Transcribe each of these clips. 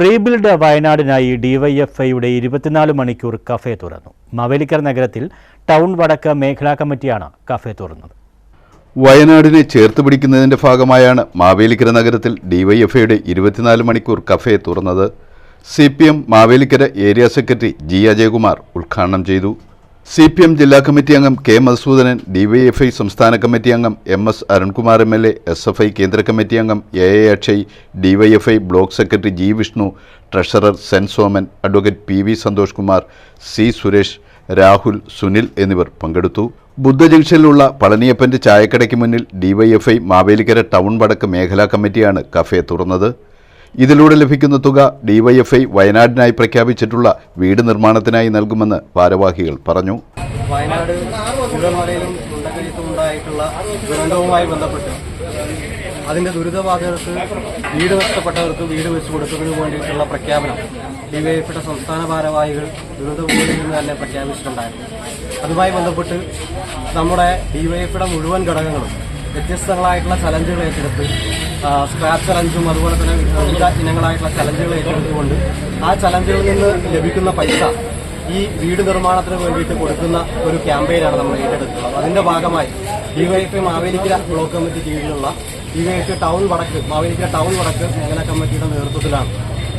Rebuild വയനാടിനായി ഡിവൈഎഫ്ഐയുടെ 24 മണിക്കൂർ cafe തുറന്നു. മാവേലിക്കര നഗരത്തിൽ ടൗൺ വടക്ക് മേഖലാ കമ്മിറ്റിയാണ് കഫേ തുറന്നത്. വയനാടിനെ ചേർത്ത് പിടിക്കുന്നതിന്റെ ഭാഗമായാണ് മാവേലിക്കര നഗരത്തിൽ ഡിവൈഎഫ്ഐയുടെ 24 മണിക്കൂർ കഫേ തുറന്നത്. CPM Mavelikkara area secretary G Ajayakumar ഉദ്ഘാടനം ചെയ്തു. CPM ജില്ലാ കമ്മിറ്റി അംഗം കെ മധുസൂദനൻ, ഡിവൈഎഫ്ഐ സംസ്ഥാന കമ്മിറ്റി അംഗം MS അരുൺകുമാർ MLA, SFI കേന്ദ്ര കമ്മിറ്റി അംഗം AA Akshay, DYFI block secretary G Vishnu, treasurer Sen Soman, advocate PV Santhosh Kumar, C Suresh, Rahul, Sunil എന്നിവർ പങ്കെടുത്തു. ബുദ്ധ ജംഗ്ഷനിലുള്ള പളനിയപ്പന്റെ ചായക്കടയ്ക്ക് മുന്നിൽ ഡിവൈഎഫ്ഐ മാവേലിക്കര ടൗൺ വടക്ക് മേഖലാ കമ്മിറ്റിയാണ് കഫേ തുറന്നത്. ഇതിലൂടെ ലഭിക്കുന്ന തുക ഡിവൈഎഫ്ഐ വയനാടിനായി പ്രഖ്യാപിച്ചിട്ടുള്ള വീട് നിർമ്മാണത്തിനായി നൽകുമെന്ന് ഭാരവാഹികൾ പറഞ്ഞു. വയനാട് ചൂരൽമലയിലും മുണ്ടക്കയത്തും ഉണ്ടായിട്ടുള്ള ദുരന്തവുമായി ബന്ധപ്പെട്ട് അതിന്റെ ദുരിതബാധിതർക്ക് വീട് നഷ്ടപ്പെട്ടവർക്ക് വീട് വെച്ചു കൊടുക്കുന്നതിന് വേണ്ടിയിട്ടുള്ള പ്രഖ്യാപനം ഡിവൈഎഫ്ഐയുടെ സംസ്ഥാന ഭാരവാഹികൾ ദുരിതഭൂമിയിൽ നിന്ന് തന്നെ പ്രഖ്യാപിച്ചിട്ടുണ്ടായിരുന്നു. അതുമായി ബന്ധപ്പെട്ട് നമ്മുടെ ഡിവൈഎഫ്ഐയുടെ മുഴുവൻ ഘടകങ്ങളും വ്യത്യസ്തങ്ങളായിട്ടുള്ള ചലഞ്ചുകൾ ഏറ്റെടുത്ത് സ്ക്രാപ്പ് ചലഞ്ചും അതുപോലെ തന്നെ വിവിധ ഇനങ്ങളായിട്ടുള്ള ചലഞ്ചുകൾ ഏറ്റെടുത്തുകൊണ്ട് ആ ചലഞ്ചുകളിൽ നിന്ന് ലഭിക്കുന്ന പൈസ ഈ വീട് നിർമ്മാണത്തിന് വേണ്ടിയിട്ട് കൊടുക്കുന്ന ഒരു ക്യാമ്പയിനാണ് നമ്മൾ ഏറ്റെടുക്കുന്നത്. അതിന്റെ ഭാഗമായി ഡിവൈഎഫ്ഐ മാവേലിക്കര ബ്ലോക്ക് കമ്മിറ്റി കീഴിലുള്ള ഡിവൈഎഫ്ഐ ടൗൺ വടക്ക് മാവേലിക്കര ടൗൺ വടക്ക് മേഖലാ കമ്മിറ്റിയുടെ നേതൃത്വത്തിലാണ്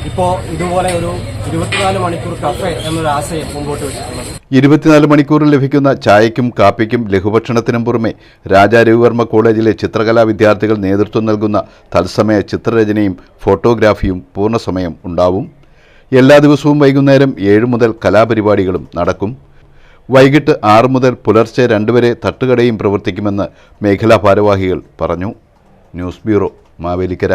ഇപ്പോൾ ഇതുപോലെ ഒരു 24 മണിക്കൂർ കഫേ എന്നൊരു ആശയം മുമ്പോട്ട് വെച്ചിട്ടുള്ളത്. 24 മണിക്കൂറിൽ ലഭിക്കുന്ന ചായയ്ക്കും കാപ്പിക്കും ലഘുഭക്ഷണത്തിനും പുറമെ രാജാ രവിവർമ്മ കോളേജിലെ ചിത്രകലാ വിദ്യാർത്ഥികൾ നേതൃത്വം നൽകുന്ന തത്സമയ ചിത്രരചനയും ഫോട്ടോഗ്രാഫിയും പൂർണ്ണസമയം ഉണ്ടാവും. എല്ലാ ദിവസവും വൈകുന്നേരം 7 മുതൽ കലാപരിപാടികളും നടക്കും. വൈകിട്ട് 6 മുതൽ പുലർച്ചെ 2 വരെ തട്ടുകടയും പ്രവർത്തിക്കുമെന്ന് മേഖലാ ഭാരവാഹികൾ പറഞ്ഞു. News bureau, Mavelikkara.